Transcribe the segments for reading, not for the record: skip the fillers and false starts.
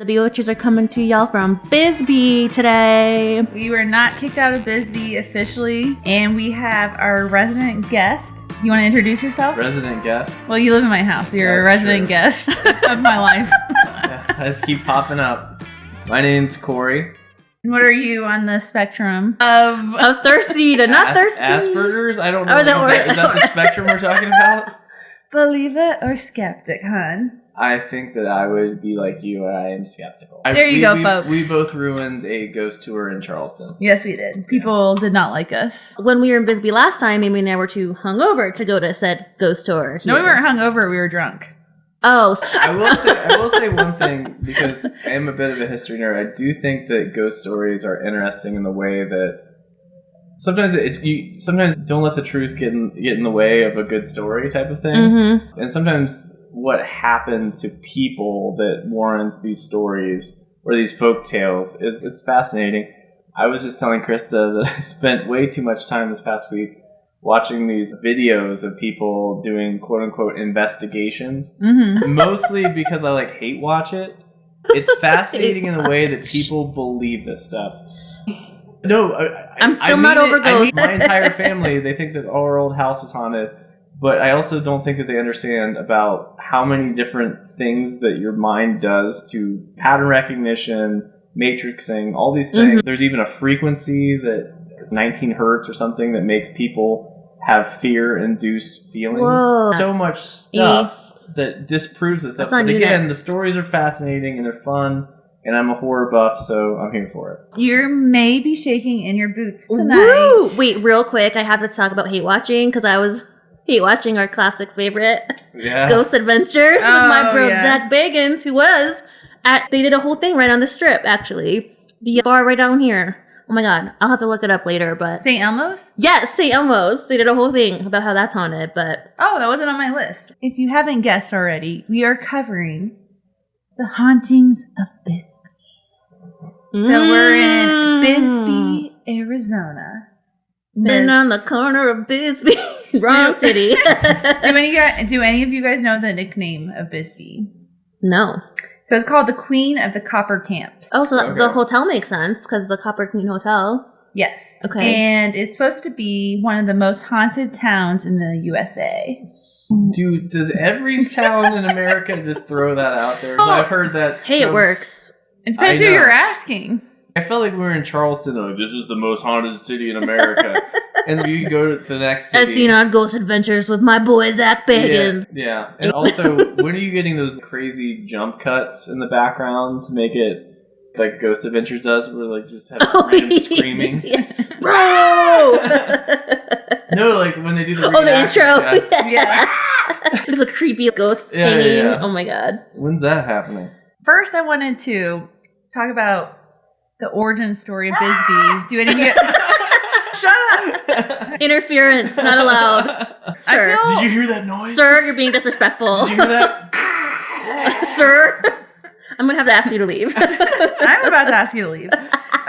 The Bewitches are coming to y'all from Bisbee today. We were not kicked out of Bisbee officially, and we have our resident guest. You want to introduce yourself? Resident guest? Well, you live in my house. So you're a resident guest of my life. Yeah, I just keep popping up. My name's Cory. What are you on the spectrum Of thirsty to not thirsty. Asperger's? I don't know. Is that the spectrum we're talking about? Believe it or skeptic, hon? I think that I would be like you. I am skeptical. There you go, folks. We both ruined a ghost tour in Charleston. Yes, we did. People did not like us. When we were in Bisbee last time, Amy and I were too hungover to go to said ghost tour. Here. No, we weren't hungover. We were drunk. Oh. I will say one thing, because I am a bit of a history nerd. I do think that ghost stories are interesting in the way that sometimes sometimes don't let the truth get in the way of a good story type of thing. Mm-hmm. And sometimes what happened to people that warrants these stories or these folk tales it's fascinating. I was just telling Krista that I spent way too much time this past week watching these videos of people doing quote unquote investigations, mostly because I hate watch it. It's fascinating in the way that people believe this stuff. No, I'm still not over ghosts. My entire family, they think that our old house was haunted, but I also don't think that they understand about how many different things that your mind does to pattern recognition, matrixing, all these things. Mm-hmm. There's even a frequency that 19 hertz or something that makes people have fear-induced feelings. Whoa. So much stuff that disproves this stuff. But again, the stories are fascinating and they're fun. And I'm a horror buff, so I'm here for it. You may be shaking in your boots tonight. Woo! Wait, real quick, I have to talk about hate watching because I was hate watching our classic favorite, Ghost Adventures, with my bro Zach Bagans, who was they did a whole thing right on the Strip, actually. The bar right down here. Oh my god, I'll have to look it up later, but... St. Elmo's? Yes, St. Elmo's. They did a whole thing about how that's haunted, but... Oh, that wasn't on my list. If you haven't guessed already, we are covering the Hauntings of Bisbee. So we're in Bisbee, Arizona. Been on the corner of Bisbee. Wrong city. Do any of you guys know the nickname of Bisbee? No. So it's called the Queen of the Copper Camps. Oh, so the hotel makes sense because the Copper Queen Hotel. Yes. Okay. And it's supposed to be one of the most haunted towns in the USA. Dude, does every town in America just throw that out there? I've heard that. Hey, it works. It depends who you're asking. I felt like we were in Charleston. This is the most haunted city in America. And you go to the next city. I've seen on Ghost Adventures with my boy Zach Bagans. Yeah. And also, when are you getting those crazy jump cuts in the background to make it like Ghost Adventures does, where just have random screaming? Bro! No, when they do the the intro. Yeah. It's a creepy ghost hanging. Yeah. Oh my god. When's that happening? First, I wanted to talk about the origin story of Bisbee. Do any of you... Shut up! Interference, not allowed. Sir. Did you hear that noise? Sir, you're being disrespectful. Did you hear that? Sir, I'm going to have to ask you to leave. I'm about to ask you to leave.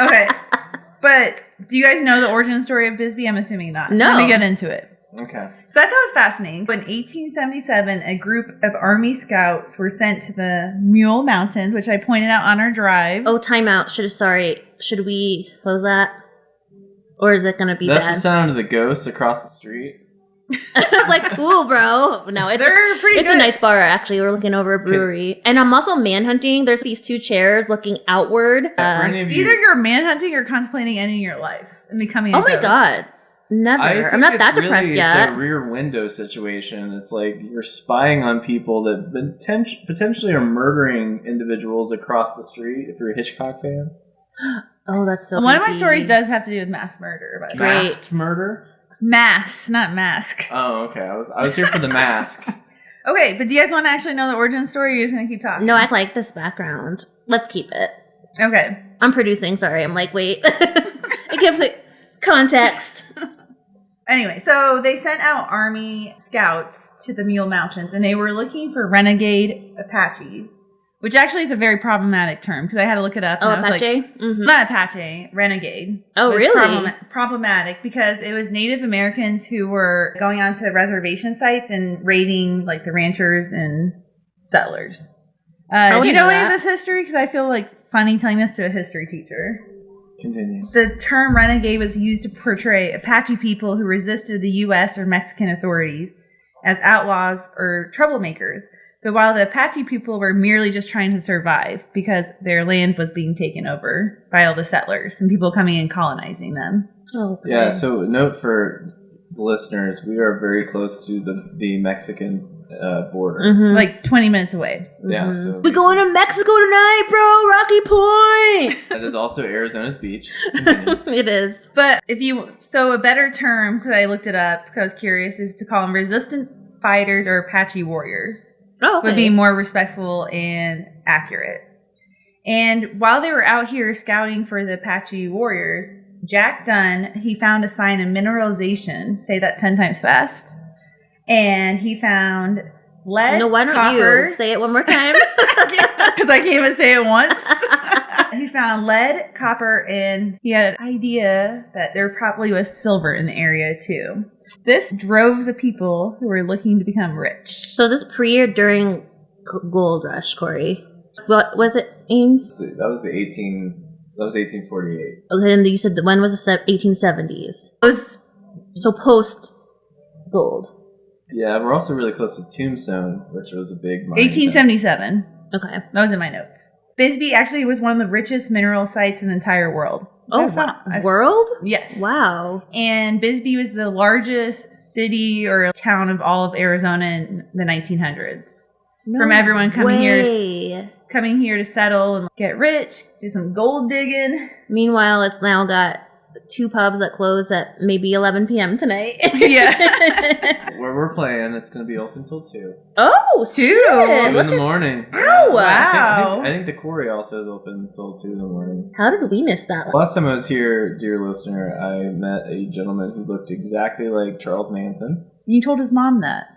Okay. But do you guys know the origin story of Bisbee? I'm assuming not. So no. Let me get into it. Okay. So I thought it was fascinating. In 1877, a group of Army scouts were sent to the Mule Mountains, which I pointed out on our drive. Oh, timeout. Should we close that? Or is it going to be That's bad? the sound of the ghosts across the street. It's cool, bro. No, they're pretty good. It's a nice bar, actually. We're looking over a brewery. And I'm also manhunting. There's these two chairs looking outward. Either you're manhunting or contemplating ending your life and becoming a ghost. Oh my god. Never. I'm not that depressed yet. It's a rear window situation. It's like you're spying on people that potentially are murdering individuals across the street, if you're a Hitchcock fan. Oh, that's so One creepy. of my stories does have to do with mass murder. Masked murder? Mass, not mask. Oh, okay. I was here for the mask. Okay, but do you guys want to actually know the origin story, or you're just going to keep talking? No, I like this background. Let's keep it. Okay. I'm producing, sorry. I'm wait. It gives it context. Anyway, so they sent out Army scouts to the Mule Mountains, and they were looking for renegade Apaches, which actually is a very problematic term, because I had to look it up. Oh, Apache? Not Apache, renegade. Oh, really? Problematic, because it was Native Americans who were going onto reservation sites and raiding, the ranchers and settlers. Do you know any of this history? Because I feel like funny telling this to a history teacher. Continue. The term renegade was used to portray Apache people who resisted the U.S. or Mexican authorities as outlaws or troublemakers. But while the Apache people were merely just trying to survive because their land was being taken over by all the settlers and people coming and colonizing them. Okay. Yeah, so note for the listeners, we are very close to the Mexican border. Mm-hmm. Like 20 minutes away. Yeah. So we're going to Mexico tonight, bro! Rocky Point! That is also Arizona's beach. It is. But a better term, because I looked it up, because I was curious, is to call them resistant fighters or Apache warriors. Oh, okay. Would be more respectful and accurate. And while they were out here scouting for the Apache warriors, Jack Dunn, he found a sign of mineralization. Say that 10 times fast. And he found lead, No, why don't copper. you say it one more time? Because I can't even say it once. He found lead, copper, and he had an idea that there probably was silver in the area too. This drove the people who were looking to become rich. So is this pre or during Gold Rush, Cory? What was it, Ames? That was 1848. Okay, and you said when was the 1870s? It was so post gold. Yeah, we're also really close to Tombstone, which was a big mine. 1877. Okay. That was in my notes. Bisbee actually was one of the richest mineral sites in the entire world. World? Yes. Wow. And Bisbee was the largest city or town of all of Arizona in the 1900s. From everyone coming here to settle and get rich, do some gold digging. Meanwhile, it's now got 2 pubs that close at maybe 11 p.m. tonight. Yeah. Where we're playing, it's going to be open till 2. Oh, 2 in the morning. Oh, wow. I think the Cory also is open until 2 in the morning. How did we miss that? Last time I was here, dear listener, I met a gentleman who looked exactly like Charles Manson. You told his mom that.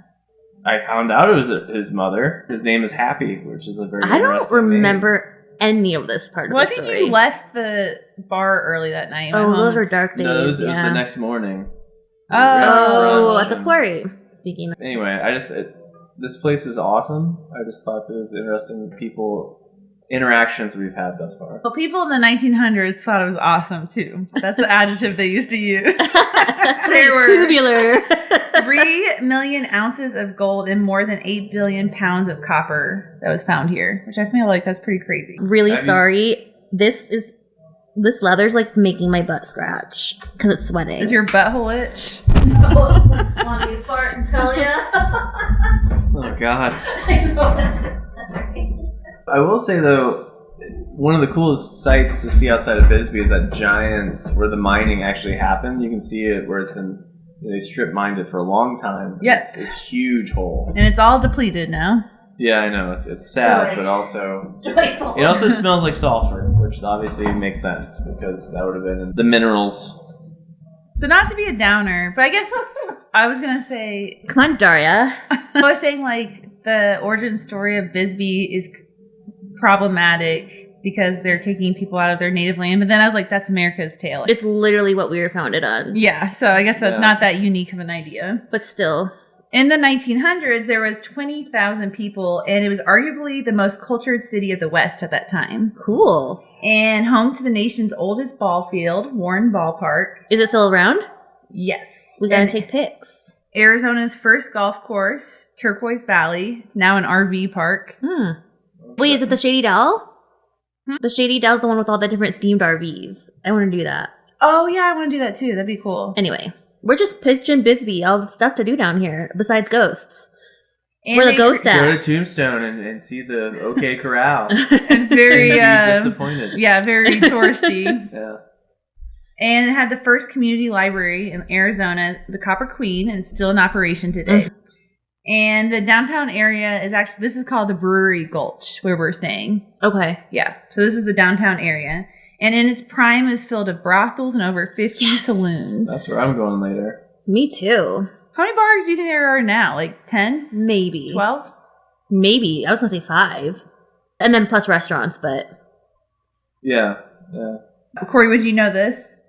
I found out it was his mother. His name is Happy, which is a very I don't remember name. any of this part of the story. I think you left the bar early that night. Those were dark days. No, it was the next morning. At the Quarry. Speaking of. Anyway, this place is awesome. I just thought it was interesting interactions we've had thus far. Well, people in the 1900s thought it was awesome too. That's the adjective they used to use. They were tubular. 3 million ounces of gold and more than 8 billion pounds of copper that was found here, which I feel like that's pretty crazy. Really sorry. This leather's like making my butt scratch because it's sweating. Is your butthole itch? Want me to fart and tell ya? Oh God. I will say though, one of the coolest sights to see outside of Bisbee is that giant where the mining actually happened. You can see it where it's been. They strip mined it for a long time. Yes. It's huge hole. And it's all depleted now. Yeah, I know. It's sad, but also... It also smells like sulfur, which obviously makes sense, because that would have been in the minerals. So not to be a downer, but I guess I was going to say... Come on, Daria. I was saying, like, the origin story of Bisbee is problematic because they're kicking people out of their native land. But then I was like, that's America's tale. It's literally what we were founded on. Yeah, so I guess that's not that unique of an idea. But still. In the 1900s, there was 20,000 people, and it was arguably the most cultured city of the West at that time. Cool. And home to the nation's oldest ball field, Warren Ballpark. Is it still around? Yes. We gotta take pics. Arizona's first golf course, Turquoise Valley. It's now an RV park. Wait, is it the Shady Dell? The Shady Dell's the one with all the different themed RVs. I want to do that. Oh, yeah, I want to do that too. That'd be cool. Anyway, we're just pitching Bisbee, all the stuff to do down here, besides ghosts. And we're the ghost at. Go to Tombstone and see the OK Corral. It's very... disappointed. Yeah, very touristy. Yeah. And it had the first community library in Arizona, the Copper Queen, and it's still in operation today. And the downtown area is actually, this is called the Brewery Gultch, where we're staying. Okay. Yeah. So this is the downtown area. And in its prime is filled with brothels and over 50 saloons. That's where I'm going later. Me too. How many bars do you think there are now? Like 10? Maybe. 12? Maybe. I was going to say 5. And then plus restaurants, but... Yeah. Cory, would you know this?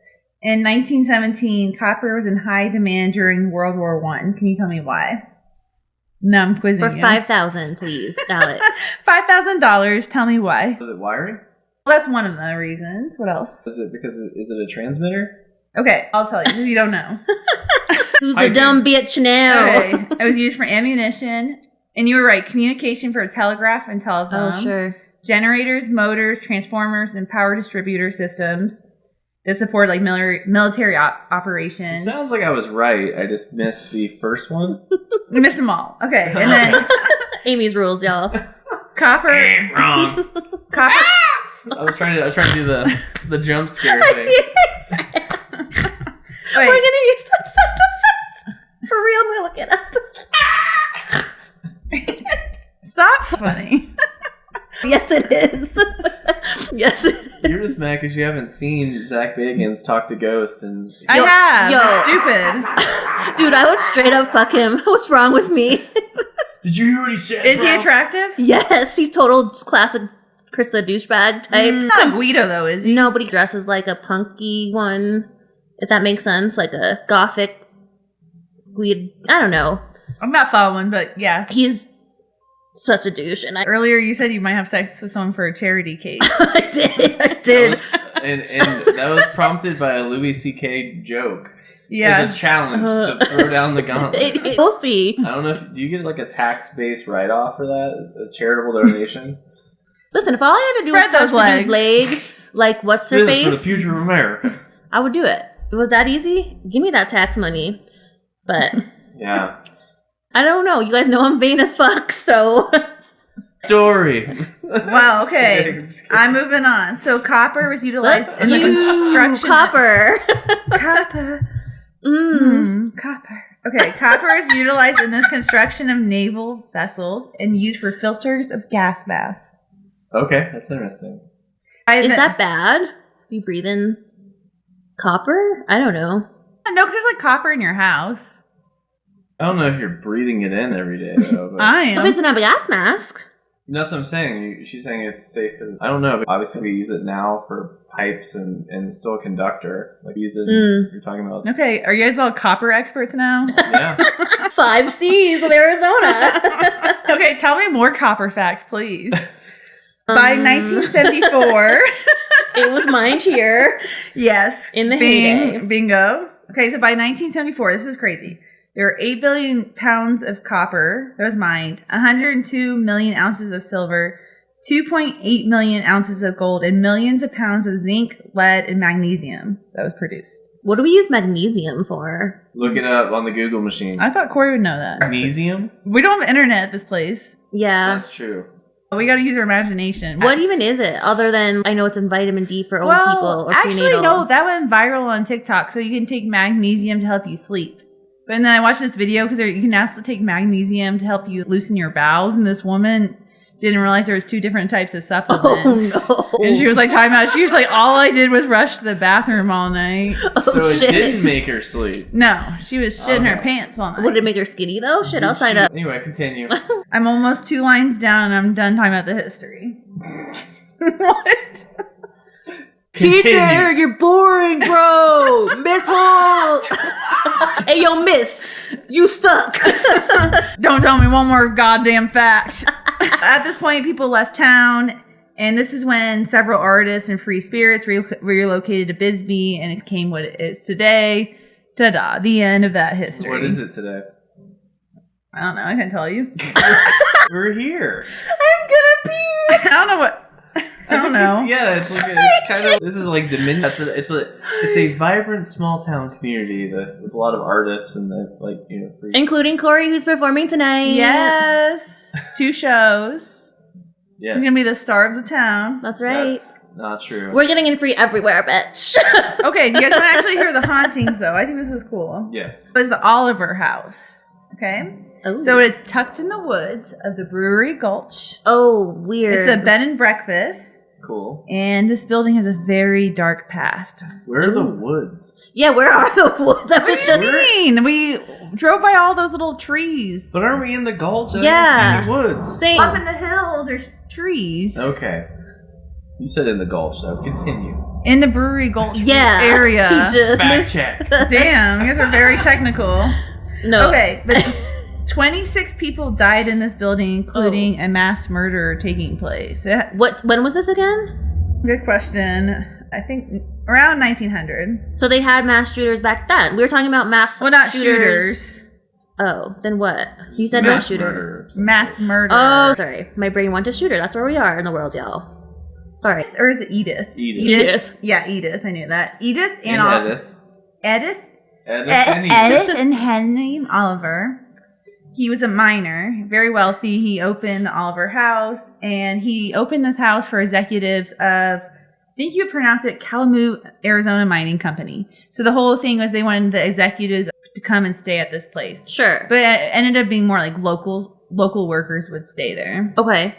In 1917, copper was in high demand during World War I. Can you tell me why? No, I'm quizzing For you. $5,000, please, Alex. $5,000. Tell me why. Was it wiring? Well, that's one of the reasons. What else? Is it a transmitter? Okay, I'll tell you because you don't know. Who's the dumb bitch now? Okay, it was used for ammunition, and you were right. Communication for telegraph and telephone. Oh, sure. Generators, motors, transformers, and power distributor systems that support like military operations. It sounds like I was right. I just missed the first one. You missed them all. Okay, and then Amy's rules, y'all. copper. Wrong. Copper. I was trying to do the jump scare thing. We're gonna use that sound effect. For real, I'm gonna look it up. Stop funny. Yes, it is. Yes, it is. You're just mad because you haven't seen Zach Bagans talk to ghosts and. I have. Yo. That's stupid. Dude, I would straight up fuck him. What's wrong with me? Did you hear what he said? Is he attractive? Yes, he's total classic Krista douchebag type. Not a Guido though, is he? Nobody dresses like a punky one, if that makes sense. Like a gothic weird. I don't know. I'm not following, but yeah. He's such a douche. And Earlier you said you might have sex with someone for a charity case. I did. And that was prompted by a Louis C.K. joke. Yeah. It's a challenge to throw down the gauntlet. We'll see. I don't know do you get like a tax-based write-off for that? A charitable donation? Listen, if all I had to do was touch the dude's leg, like what's her This face, is for the future of America. I would do it. It was that easy. Give me that tax money. But Yeah. I don't know. You guys know I'm vain as fuck, so. Story. Wow, okay. I'm moving on. So copper was utilized in the construction. Copper. Copper. Copper. Okay, copper is utilized in the construction of naval vessels and used for filters of gas masks. Okay, that's interesting. Is that bad? If you breathe in copper? I don't know. No, because there's like copper in your house. I don't know if you're breathing it in every day, though. But I am. If it's in a gas mask. That's what I'm saying. She's saying it's safe because I don't know. But obviously, we use it now for pipes and it's still a conductor. Like use it. You're talking about. Okay, are you guys all copper experts now? Yeah. 5 C's of Arizona. Okay, tell me more copper facts, please. By 1974, it was mined here. Yes, in the heyday. Bingo. Okay, so by 1974, this is crazy. There were 8 billion pounds of copper that was mined, 102 million ounces of silver, 2.8 million ounces of gold, and millions of pounds of zinc, lead, and magnesium that was produced. What do we use magnesium for? Look it up on the Google machine. I thought Cory would know that. Magnesium? We don't have internet at this place. Yeah. That's true. We got to use our imagination. What even is it, other than I know it's in vitamin D for old people or actually, prenatal? no, that went viral on TikTok. So you can take magnesium to help you sleep. But then I watched this video because you can also take magnesium to help you loosen your bowels. And this woman didn't realize there was 2 different types of supplements. Oh, no. And she was like, time out. She was like, all I did was rush to the bathroom all night. So it didn't make her sleep. No, she was shitting her pants all night. Would it make her skinny though? Shit, I'll sign up. Anyway, continue. I'm almost 2 lines down and I'm done talking about the history. What? Teacher, you're boring, bro. Miss Hall. Hey, yo, miss, you suck. Don't tell me one more goddamn fact. At this point, people left town, and this is when several artists and free spirits relocated to Bisbee, and it became what it is today. Ta-da, the end of that history. What is it today? I don't know. I can't tell you. We're here. I'm gonna pee. I don't know what... I don't know. Yeah, it's like it's kind of. This is like Dominion. It's a vibrant small town community with a lot of artists and including Cory, who's performing tonight. Yes, 2 shows. Yes, He's gonna be the star of the town. That's right. That's not true. We're getting in free everywhere, bitch. Okay, you guys want to actually hear the hauntings though? I think this is cool. Yes. It's the Oliver House. Okay. Ooh. So it's tucked in the woods of the Brewery Gultch. Oh, weird. It's a bed and breakfast. Cool. And this building has a very dark past. Where are the woods? Yeah, where are the woods? I was just. What do you mean? We drove by all those little trees. But aren't we in the Gulch? I Yeah. didn't see any woods. Same. Up in the hills, there's trees. Okay. You said in the Gulch, so continue. In the Brewery Gultch area. Teacher. Fact check. Damn, you guys are very technical. No. Okay, but 26 people died in this building, including a mass murder taking place. When was this again? Good question. I think around 1900. So they had mass shooters back then. We were talking about mass shooters. Oh, then what? You said mass shooter. Mass murder. Oh, sorry. My brain went to shooter. That's where we are in the world, y'all. Sorry. Or is it Edith? Edith. Yeah, Edith. I knew that. Edith and Edith. Edith and Henry Oliver. He was a miner, very wealthy. He opened the Oliver House, and he opened this house for executives of, I think you would pronounce it, Calamute, Arizona Mining Company. So the whole thing was they wanted the executives to come and stay at this place. Sure. But it ended up being more like local workers would stay there. Okay.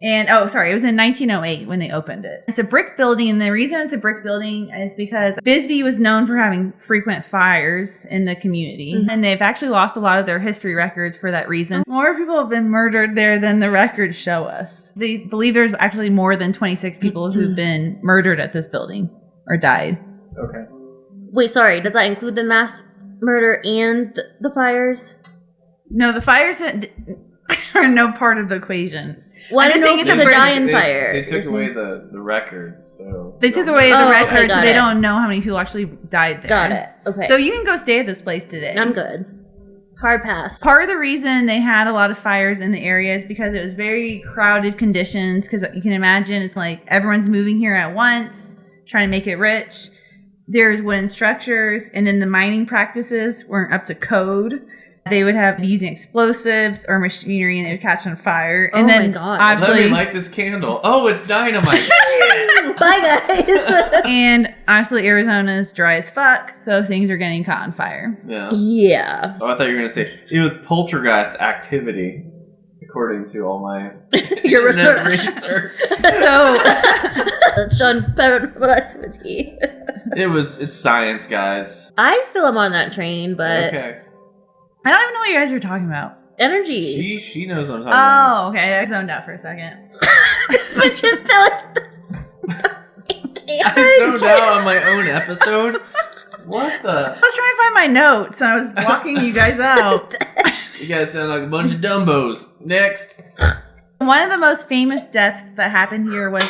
And, it was in 1908 when they opened it. It's a brick building, and the reason it's a brick building is because Bisbee was known for having frequent fires in the community. Mm-hmm. And they've actually lost a lot of their history records for that reason. More people have been murdered there than the records show us. They believe there's actually more than 26 people who've been murdered at this building or died. Okay. Wait, sorry. Does that include the mass murder and the fires? No, the fires are no part of the equation. Well, I didn't know if it's a dying fire. They took away the records, so... They took away the records, so they don't know how many people actually died there. Got it. Okay. So you can go stay at this place today. I'm good. Hard pass. Part of the reason they had a lot of fires in the area is because it was very crowded conditions, because you can imagine it's like everyone's moving here at once, trying to make it rich. There's wooden structures, and then the mining practices weren't up to code. They would have using explosives or machinery, and they would catch on fire. And my God. Obviously, let me light this candle. Oh, it's dynamite. Bye, guys. And honestly, Arizona's dry as fuck, so things are getting caught on fire. Yeah. Oh, I thought you were going to say it was poltergeist activity, according to all my your research. So, Sean, paranormal activity. It's science, guys. I still am on that train, but okay. I don't even know what you guys were talking about. Energies. She knows what I'm talking about. Oh, okay. I zoned out for a second. But just I zoned out on my own episode? What the? I was trying to find my notes, and I was walking you guys out. You guys sound like a bunch of dumbos. Next. One of the most famous deaths that happened here was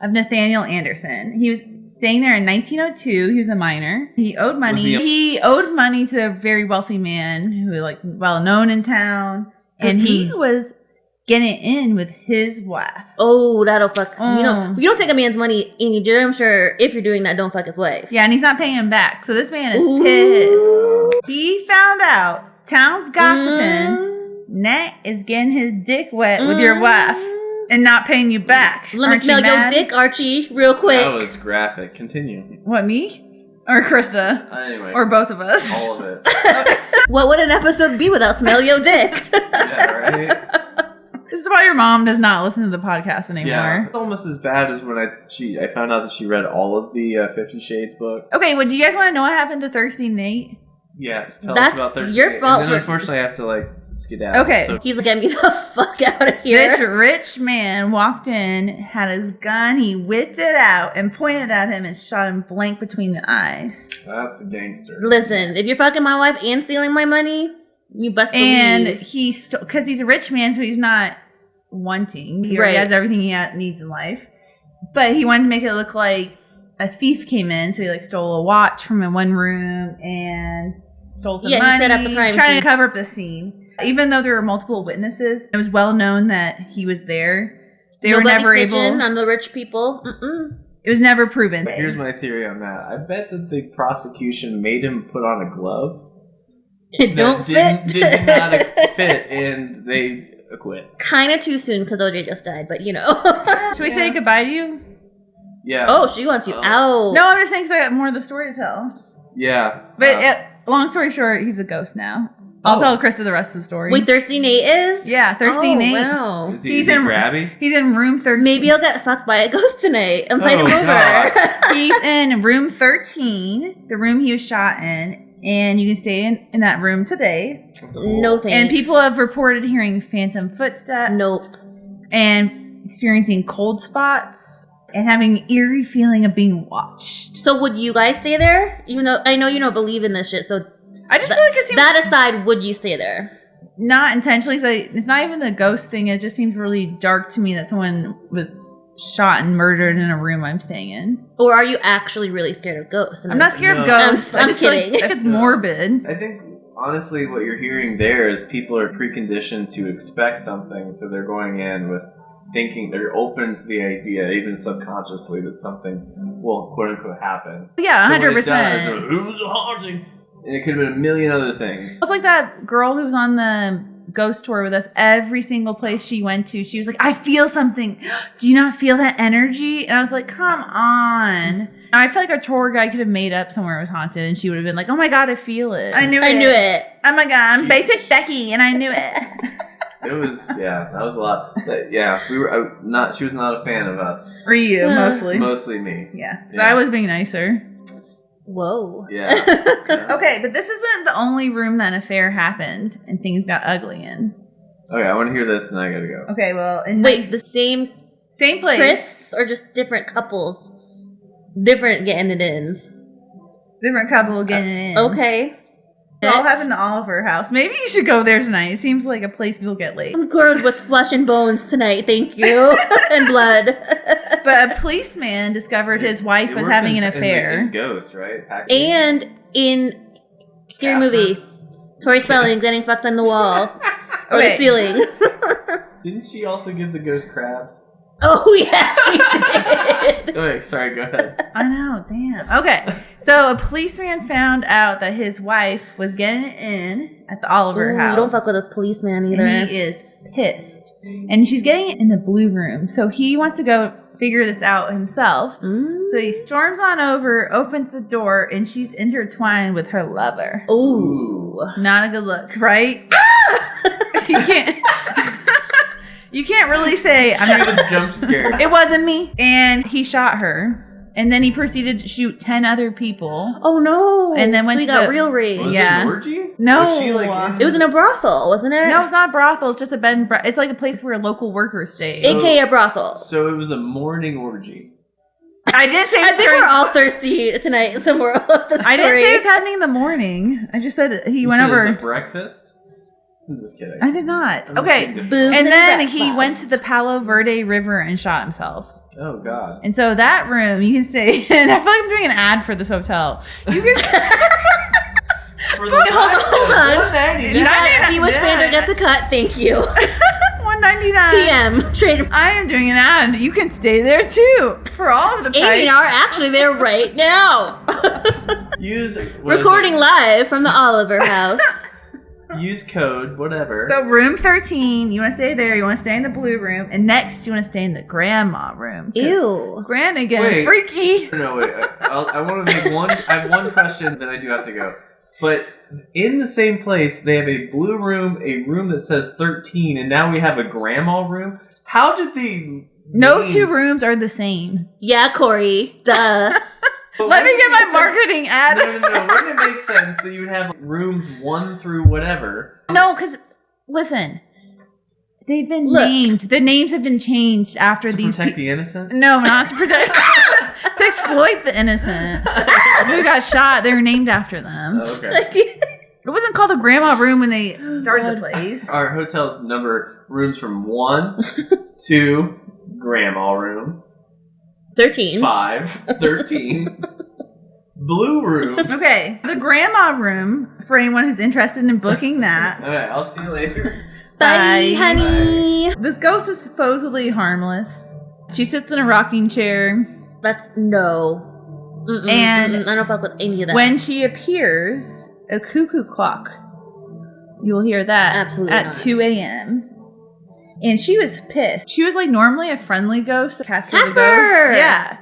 of Nathaniel Anderson. He was staying there in 1902. He was a miner. He owed money. He owed money to a very wealthy man who was well known in town, and he was getting in with his wife. Oh, that'll fuck. You don't take a man's money, and you're damn sure if you're doing that, don't fuck his wife. Yeah, and he's not paying him back. So this man is pissed. He found out. Town's gossiping. Nat is getting his dick wet with your wife and not paying you back. Let me smell your dick, Archie, real quick. That was graphic. Continue. What, me? Or Krista? Anyway. Or both of us? All of it. What would an episode be without smell your dick? Yeah, right? This is why your mom does not listen to the podcast anymore. Yeah, it's almost as bad as when I found out that she read all of the 50 Shades books. Okay, well, do you guys want to know what happened to Thirsty Nate? Yes, tell us about Thirsty your Nate. fault. And then unfortunately I have to skedaddle. Okay. So he's like, get me the fuck out of here. This rich man walked in, had his gun, he whipped it out and pointed at him and shot him blank between the eyes. That's a gangster. Listen, if you're fucking my wife and stealing my money, you best believe. And he because he's a rich man, so he's not wanting. He already has everything he needs in life. But he wanted to make it look like a thief came in, so he stole a watch from in one room and stole some money. He set up the crime trying to cover up the scene. Even though there were multiple witnesses, it was well known that he was there. They were never able on the rich people. It was never proven. Here's my theory on that. I bet that the prosecution made him put on a glove. It don't fit. Did not fit, and they quit. Kind of too soon because OJ just died, but Should we say goodbye to you? Yeah. Oh, she wants you out. No, I'm just saying because I got more of the story to tell. Yeah. But long story short, he's a ghost now. I'll tell Krista the rest of the story. Wait, Thirsty Nate is? Yeah, Thirsty Nate. Wow. Is he grabby? He's in room 13. Maybe I'll get fucked by a ghost tonight and fight him over. He's in room 13, the room he was shot in, and you can stay in that room today. No thanks. And people have reported hearing phantom footsteps. Nope. And experiencing cold spots and having an eerie feeling of being watched. So would you guys stay there? Even though I know you don't believe in this shit, so I just feel like it seems... That aside, would you stay there? not intentionally. So it's not even the ghost thing. It just seems really dark to me that someone was shot and murdered in a room I'm staying in. Or are you actually really scared of ghosts? I'm not scared of ghosts. I'm kidding. It's morbid. I think, honestly, what you're hearing there is people are preconditioned to expect something, so they're going in with thinking, they're open to the idea, even subconsciously, that something will, quote-unquote, happen. Yeah, 100%. It was a haunting. And it could have been a million other things. It's like that girl who was on the ghost tour with us. Every single place she went to, she was like, I feel something. Do you not feel that energy? And I was like, come on. And I feel like our tour guide could have made up somewhere it was haunted, and she would have been like, oh my God, I feel it. I knew it. Oh my God, I'm basic Becky, and I knew it. It was, that was a lot. But we were not. She was not a fan of us. Or you, mostly. Mostly me. Yeah, so I was being nicer. Whoa. Yeah. Okay, but this isn't the only room that an affair happened and things got ugly in. Okay, I want to hear this, and I gotta go. Okay, well, wait, the same place, trysts, or just different couples, different getting it ins? Different couple getting it in. Okay. It all happened in the Oliver house. Maybe you should go there tonight. It seems like a place people get laid. I'm good with flesh and bones tonight, thank you. And blood. But a policeman discovered his wife was having an affair. In Ghost, right? And in Scary Movie, Tori Spelling getting fucked on the wall. Or the ceiling. Didn't she also give the ghost crabs? Oh, yeah, she did. Oh, wait, sorry, go ahead. I know, damn. Okay, so a policeman found out that his wife was getting in at the Oliver house. You don't fuck with a policeman either. And he is pissed. And she's getting it in the blue room. So he wants to go figure this out himself. So he storms on over, opens the door, and she's intertwined with her lover. Ooh. Not a good look, right? You can't really say. I'm not a jump scare. It wasn't me. And he shot her. And then he proceeded to shoot 10 other people. Oh no! And then so he got real rage. Was it an orgy? No, was she like it was in a brothel, wasn't it? No, it's not a brothel. It's just a bed and it's like a place where local workers stay. AKA a brothel. So it was a morning orgy. I didn't say. I think we're all thirsty tonight. Somewhere else. I didn't say it was happening in the morning. I just said he went over. It was a breakfast. I'm just kidding. I did not. Okay. And then he went to the Palo Verde River and shot himself. Oh, God. And so that room, you can stay in. I feel like I'm doing an ad for this hotel. You can hold on. $199. He was Vander get the cut. Thank you. $199. TM. Trade. I am doing an ad. You can stay there too for all of the price. Amy are actually there right now. Use recording live from the Oliver house. Use code, whatever. So room 13, you want to stay there. You want to stay in the blue room. And next, you want to stay in the grandma room. Ew. Granigan. Freaky. No, wait. I want to make one. I have one question that I do have to go. But in the same place, they have a blue room, a room that says 13, and now we have a grandma room. How did the... No two rooms are the same. Yeah, Cory. Duh. Let me get my marketing ad. No. Wouldn't it make sense that you would have rooms 1 through whatever? No, because, listen, they've been named. The names have been changed after these. To protect the innocent? No, not to protect. To exploit the innocent. Who got shot, they were named after them. Oh, okay. It wasn't called a grandma room when they started the place. Our hotels number rooms from 1 to grandma room. 13. 5, 13. Blue room. Okay, the grandma room, for anyone who's interested in booking that. Alright, I'll see you later. Bye, honey. Bye. This ghost is supposedly harmless. She sits in a rocking chair. No. And I don't fuck with any of that. When she appears, a cuckoo clock. You'll hear that Absolutely 2 a.m. And she was pissed. She was like normally a friendly ghost. Casper! The ghost. Yeah.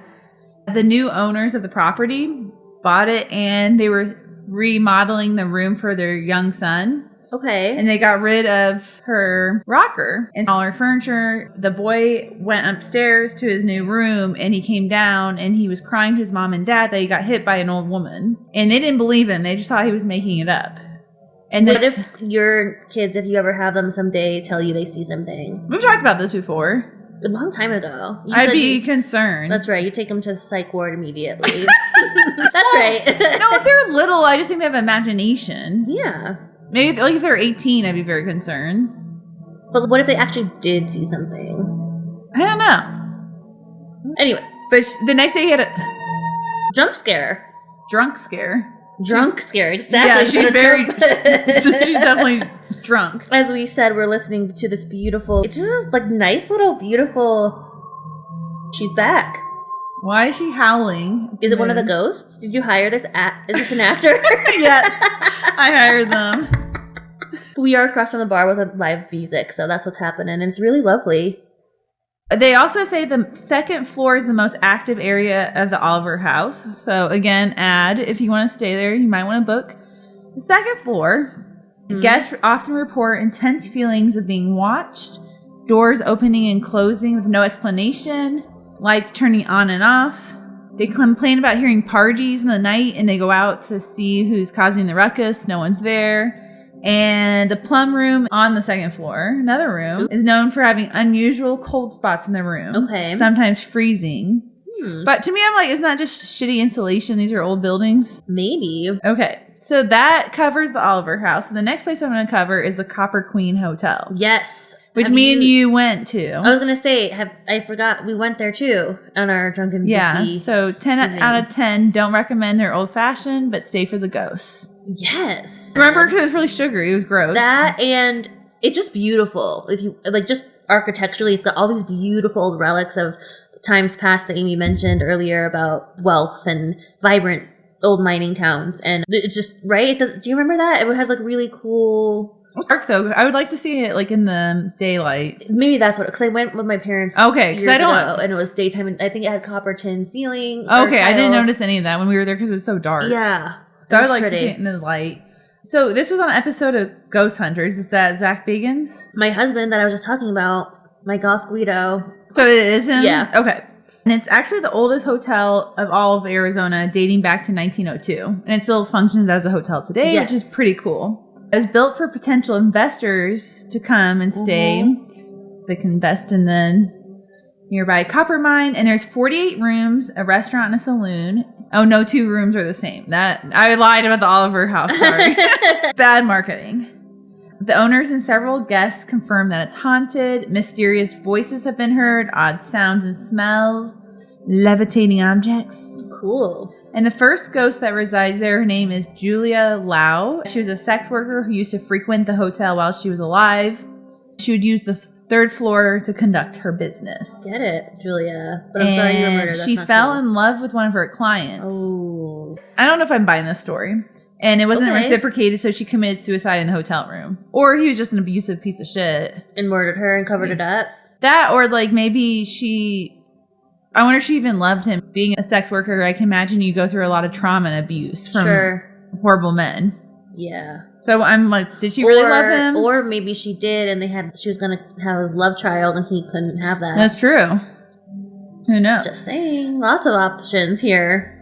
The new owners of the property bought it and they were remodeling the room for their young son. Okay. And they got rid of her rocker and all her furniture. The boy went upstairs to his new room and he came down and he was crying to his mom and dad that he got hit by an old woman. And they didn't believe him. They just thought he was making it up. And what if your kids, if you ever have them someday, tell you they see something? We've talked about this before. A long time ago. I'd be concerned. That's right. You take them to the psych ward immediately. That's right. No, if they're little, I just think they have imagination. Yeah. Maybe like if they're 18, I'd be very concerned. But what if they actually did see something? I don't know. Anyway. But the next day he had a jump scare. Drunk scare. Drunk scare, exactly. Yeah, she's very... she's definitely drunk. As we said, we're listening to this beautiful... It's just like nice little beautiful... She's back. Why is she howling? Is it one of the ghosts? Did you hire this? Is this an actor? Yes, I hired them. We are across from the bar with a live music, so that's what's happening, and it's really lovely. They also say the second floor is the most active area of the Oliver house. So again, if you want to stay there, you might want to book the second floor. Guests often report intense feelings of being watched, doors opening and closing with no explanation, lights turning on and off. They complain about hearing parties in the night, and they go out to see who's causing the ruckus. No one's there. And the plum room on the second floor, another room, is known for having unusual cold spots in the room. Okay. Sometimes freezing. But to me, I'm like, isn't that just shitty insulation? These are old buildings. Maybe. Okay. So that covers the Oliver house. And the next place I'm going to cover is the Copper Queen Hotel. Yes. Which me and you went to. I was going to say, I forgot we went there too on our Drunken Bisbee. Yeah, so 10 out of 10. Don't recommend their old-fashioned, but stay for the ghosts. Yes. Remember, because it was really sugary. It was gross. That, and it's just beautiful. If you like, just architecturally, it's got all these beautiful old relics of times past that Amy mentioned earlier about wealth and vibrant old mining towns. And it's just, right? Do you remember that? It had like really cool... It was dark though. I would like to see it like in the daylight. Maybe that's what, because I went with my parents. Okay, because I don't. And it was daytime, and I think it had copper tin ceiling. Okay, I didn't notice any of that when we were there because it was so dark. Yeah, so I would like to see it in the light. So this was on an episode of Ghost Hunters. Is that Zach Bagans? My husband that I was just talking about, my goth Guido. So it is him. Yeah. Okay. And it's actually the oldest hotel of all of Arizona, dating back to 1902, and it still functions as a hotel today, which is pretty cool. It was built for potential investors to come and stay so they can invest in the nearby copper mine. And there's 48 rooms, a restaurant, and a saloon. Oh, no, 2 rooms are the same. That I lied about the Oliver house. Sorry. Bad marketing. The owners and several guests confirm that it's haunted. Mysterious voices have been heard, odd sounds and smells, levitating objects. Cool. And the first ghost that resides there, her name is Julia Lau. She was a sex worker who used to frequent the hotel while she was alive. She would use the 3rd floor to conduct her business. Get it, Julia. But I'm sorry you were murdered. She fell in love with one of her clients. Oh. I don't know if I'm buying this story. And it wasn't reciprocated, so she committed suicide in the hotel room. Or he was just an abusive piece of shit. And murdered her and covered it up? That, or like maybe I wonder if she even loved him. Being a sex worker, I can imagine you go through a lot of trauma and abuse from horrible men. Yeah. So I'm like, did she really love him? Or maybe she did, and she was going to have a love child, and he couldn't have that. That's true. Who knows? Just saying. Lots of options here.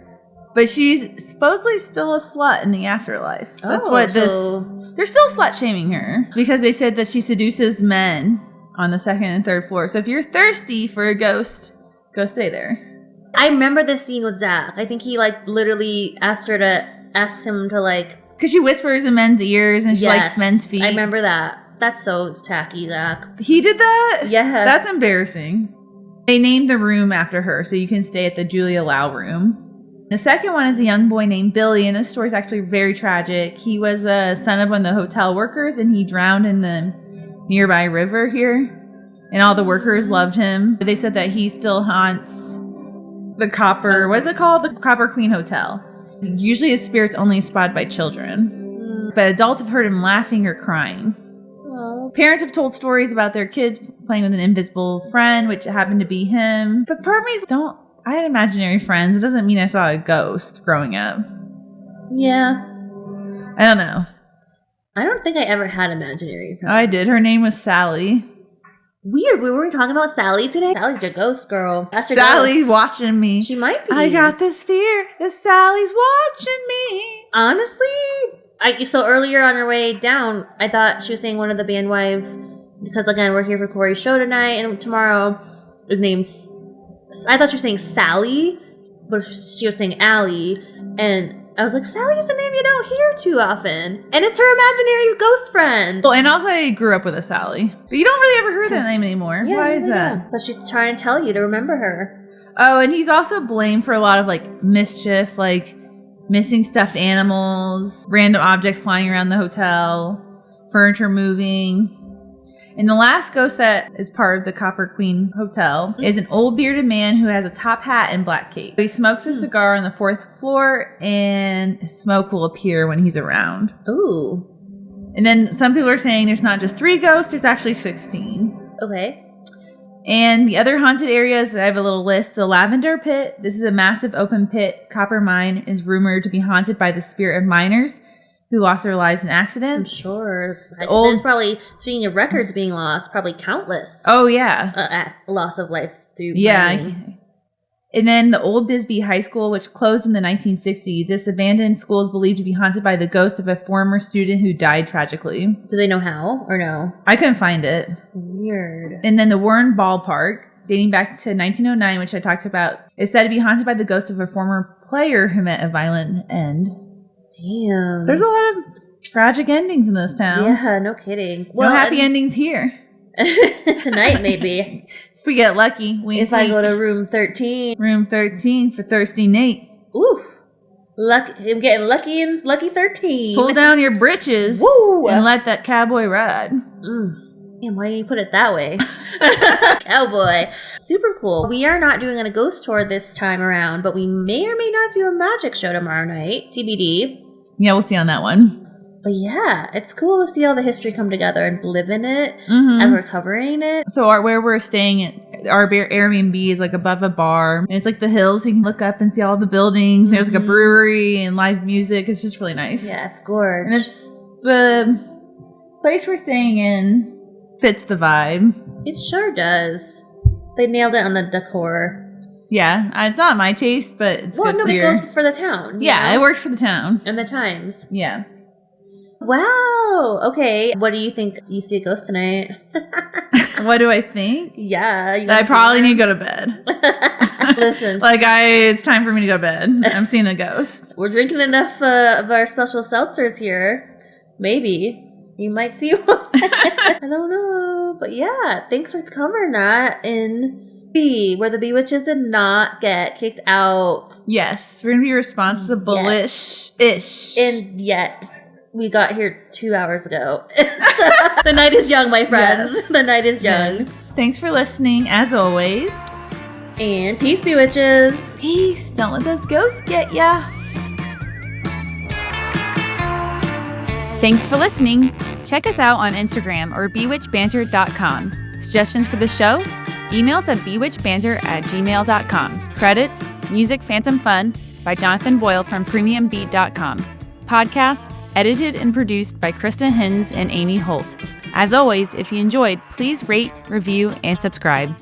But she's supposedly still a slut in the afterlife. That's they're still slut shaming her because they said that she seduces men on the 2nd and 3rd floor. So if you're thirsty for a ghost, go stay there. I remember this scene with Zach. I think he literally asked him to because she whispers in men's ears and she likes men's feet. I remember that. That's so tacky, Zach. He did that? Yeah. That's embarrassing. They named the room after her, so you can stay at the Julia Lau room. The second one is a young boy named Billy, and this story is actually very tragic. He was a son of one of the hotel workers, and he drowned in the nearby river here. And all the workers loved him. They said that he still haunts the Copper... What is it called? The Copper Queen Hotel. Usually his spirit's only spotted by children. But adults have heard him laughing or crying. Aww. Parents have told stories about their kids playing with an invisible friend, which happened to be him. But part of me I had imaginary friends. It doesn't mean I saw a ghost growing up. Yeah. I don't know. I don't think I ever had imaginary friends. I did. Her name was Sally. Weird. We weren't talking about Sally today. Sally's a ghost girl. That's Sally's watching me. She might be. I got this fear that Sally's watching me. Honestly, so earlier on her way down, I thought she was saying one of the band wives because again we're here for Cory's show tonight and tomorrow. His name's. I thought she was saying Sally, but she was saying Allie, and I was like, Sally's a name you don't hear too often. And it's her imaginary ghost friend. Well, and also I grew up with a Sally. But you don't really ever hear that name anymore. Yeah, why is that? But she's trying to tell you to remember her. Oh, and he's also blamed for a lot of like mischief, like missing stuffed animals, random objects flying around the hotel, furniture moving. And the last ghost that is part of the Copper Queen Hotel is an old bearded man who has a top hat and black cape. He smokes a cigar on the 4th floor, and smoke will appear when he's around. Ooh. And then some people are saying there's not just 3 ghosts, there's actually 16. Okay. And the other haunted areas, I have a little list. The Lavender Pit. This is a massive open pit. Copper mine is rumored to be haunted by the spirit of miners who lost their lives in accidents. I'm sure. There's probably, speaking of records being lost, probably countless. Oh, yeah. Loss of life through mining. And then the old Bisbee High School, which closed in the 1960s. This abandoned school is believed to be haunted by the ghost of a former student who died tragically. Do they know how or no? I couldn't find it. Weird. And then the Warren Ballpark, dating back to 1909, which I talked about, is said to be haunted by the ghost of a former player who met a violent end. Damn. So there's a lot of tragic endings in this town. Yeah, no kidding. Well, no happy endings here. Tonight, maybe. If we get lucky. If I go to room 13. Room 13 for Thirsty Nate. Ooh. I'm getting lucky in Lucky 13. Pull down your britches. Woo! And let that cowboy ride. Damn, why do you put it that way? Cowboy. Super cool. We are not doing a ghost tour this time around, but we may or may not do a magic show tomorrow night. TBD. Yeah, we'll see on that one. But yeah, it's cool to see all the history come together and live in it as we're covering it. So where we're staying at, our Airbnb is like above a bar. And it's like the hills. You can look up and see all the buildings. There's like a brewery and live music. It's just really nice. Yeah, it's gorgeous. And it's the place we're staying in fits the vibe. It sure does. They nailed it on the decor. Yeah, it's not my taste, but it's good for it goes for the town. Yeah, it works for the town. And the times. Yeah. Wow. Okay. What do you think? You see a ghost tonight? What do I think? Yeah. I probably need to go to bed. Listen. It's time for me to go to bed. I'm seeing a ghost. We're drinking enough of our special seltzers here. Maybe. You might see one. I don't know. But yeah, thanks for covering that in B, where the Bewitches did not get kicked out. Yes. We're going to be responsible-ish. And yet. We got here 2 hours ago. The night is young, my friends. Yes. The night is young. Yes. Thanks for listening, as always. And peace, Bewitches. Peace. Don't let those ghosts get ya. Thanks for listening. Check us out on Instagram or bewitchbanter.com. Suggestions for the show? Emails at bewitchbanter@gmail.com. Credits, Music Phantom Fun by Jonathan Boyle from premiumbeat.com. Podcasts, edited and produced by Krista Hins and Amy Holt. As always, if you enjoyed, please rate, review, and subscribe.